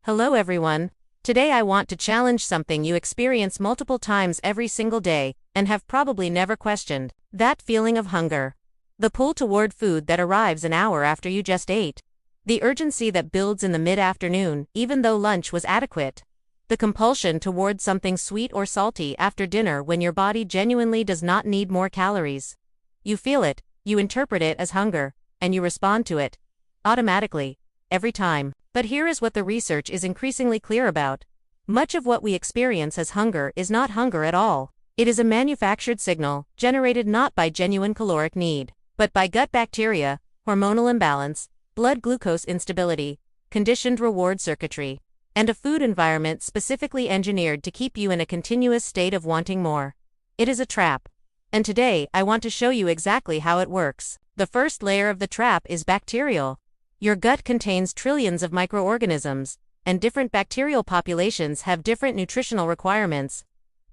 Hello everyone. Today I want to challenge something you experience multiple times every single day, and have probably never questioned. That feeling of hunger. The pull toward food that arrives an hour after you just ate. The urgency that builds in the mid-afternoon, even though lunch was adequate. The compulsion toward something sweet or salty after dinner when your body genuinely does not need more calories. You feel it, you interpret it as hunger, and you respond to it. Automatically. Every time. But here is what the research is increasingly clear about. Much of what we experience as hunger is not hunger at all. It is a manufactured signal, generated not by genuine caloric need, but by gut bacteria, hormonal imbalance, blood glucose instability, conditioned reward circuitry, and a food environment specifically engineered to keep you in a continuous state of wanting more. It is a trap. And today, I want to show you exactly how it works. The first layer of the trap is bacterial. Your gut contains trillions of microorganisms, and different bacterial populations have different nutritional requirements.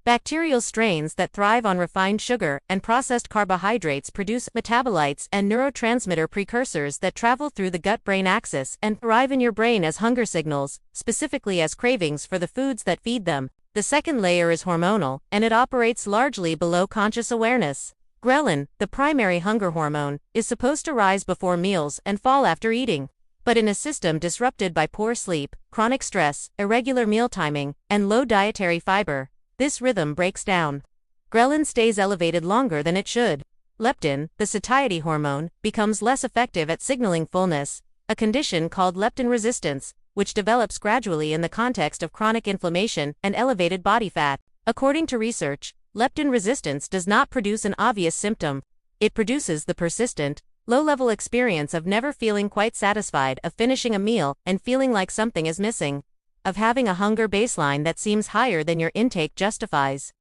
Bacterial strains that thrive on refined sugar and processed carbohydrates produce metabolites and neurotransmitter precursors that travel through the gut-brain axis and arrive in your brain as hunger signals, specifically as cravings for the foods that feed them. The second layer is hormonal, and it operates largely below conscious awareness. Ghrelin, the primary hunger hormone, is supposed to rise before meals and fall after eating. But in a system disrupted by poor sleep, chronic stress, irregular meal timing, and low dietary fiber, this rhythm breaks down. Ghrelin stays elevated longer than it should. Leptin, the satiety hormone, becomes less effective at signaling fullness, a condition called leptin resistance, which develops gradually in the context of chronic inflammation and elevated body fat. According to research, leptin resistance does not produce an obvious symptom. It produces the persistent, low-level experience of never feeling quite satisfied, of finishing a meal and feeling like something is missing, of having a hunger baseline that seems higher than your intake justifies.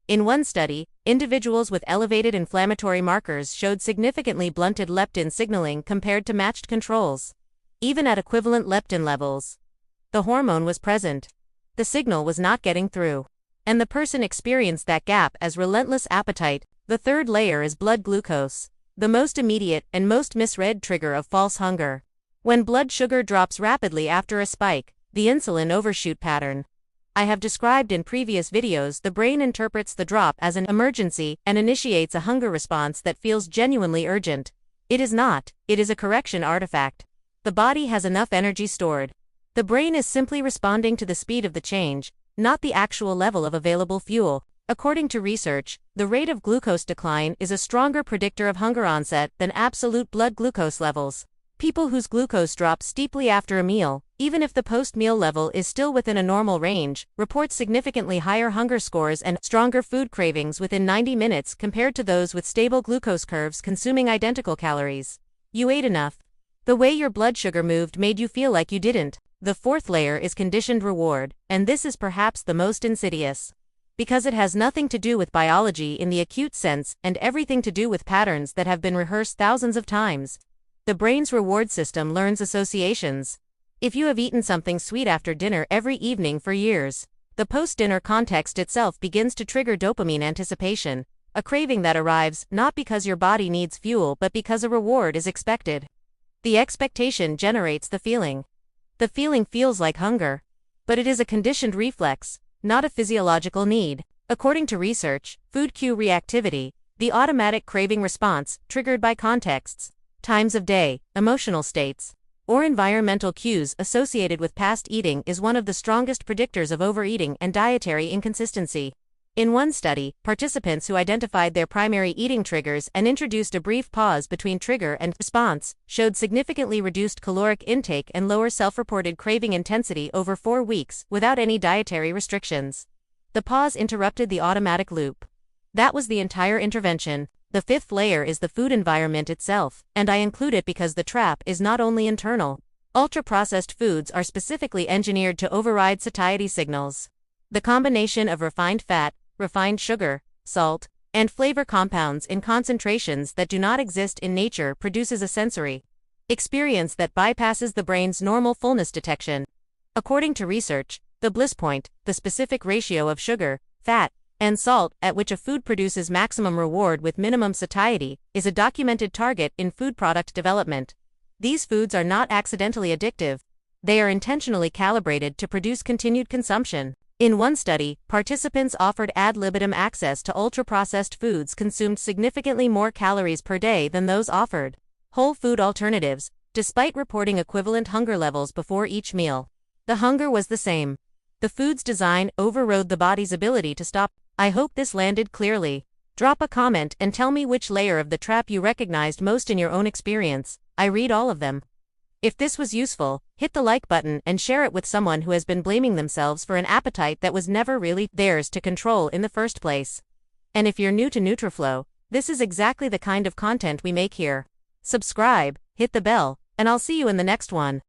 In one study, individuals with elevated inflammatory markers showed significantly blunted leptin signaling compared to matched controls. Even at equivalent leptin levels, the hormone was present. The signal was not getting through. And the person experienced that gap as relentless appetite. The third layer is blood glucose, the most immediate and most misread trigger of false hunger. When blood sugar drops rapidly after a spike, the insulin overshoot pattern I have described in previous videos, the brain interprets the drop as an emergency and initiates a hunger response that feels genuinely urgent. It is not, it is a correction artifact. The body has enough energy stored. The brain is simply responding to the speed of the change, not the actual level of available fuel. According to research, the rate of glucose decline is a stronger predictor of hunger onset than absolute blood glucose levels. People whose glucose drops steeply after a meal, even if the post-meal level is still within a normal range, report significantly higher hunger scores and stronger food cravings within 90 minutes compared to those with stable glucose curves consuming identical calories. You ate enough. The way your blood sugar moved made you feel like you didn't. The fourth layer is conditioned reward, and this is perhaps the most insidious. Because it has nothing to do with biology in the acute sense and everything to do with patterns that have been rehearsed thousands of times. The brain's reward system learns associations. If you have eaten something sweet after dinner every evening for years, the post-dinner context itself begins to trigger dopamine anticipation, a craving that arrives not because your body needs fuel but because a reward is expected. The expectation generates the feeling. The feeling feels like hunger. But it is a conditioned reflex, not a physiological need. According to research, food cue reactivity, the automatic craving response, triggered by contexts, times of day, emotional states, or environmental cues associated with past eating is one of the strongest predictors of overeating and dietary inconsistency. In one study, participants who identified their primary eating triggers and introduced a brief pause between trigger and response showed significantly reduced caloric intake and lower self-reported craving intensity over 4 weeks without any dietary restrictions. The pause interrupted the automatic loop. That was the entire intervention. The fifth layer is the food environment itself, and I include it because the trap is not only internal. Ultra-processed foods are specifically engineered to override satiety signals. The combination of refined fat, refined sugar, salt, and flavor compounds in concentrations that do not exist in nature produces a sensory experience that bypasses the brain's normal fullness detection. According to research, the bliss point, the specific ratio of sugar, fat, and salt at which a food produces maximum reward with minimum satiety, is a documented target in food product development. These foods are not accidentally addictive. They are intentionally calibrated to produce continued consumption. In one study, participants offered ad libitum access to ultra-processed foods consumed significantly more calories per day than those offered whole food alternatives, despite reporting equivalent hunger levels before each meal. The hunger was the same. The food's design overrode the body's ability to stop. I hope this landed clearly. Drop a comment and tell me which layer of the trap you recognized most in your own experience. I read all of them. If this was useful, hit the like button and share it with someone who has been blaming themselves for an appetite that was never really theirs to control in the first place. And if you're new to Nutriflow, this is exactly the kind of content we make here. Subscribe, hit the bell, and I'll see you in the next one.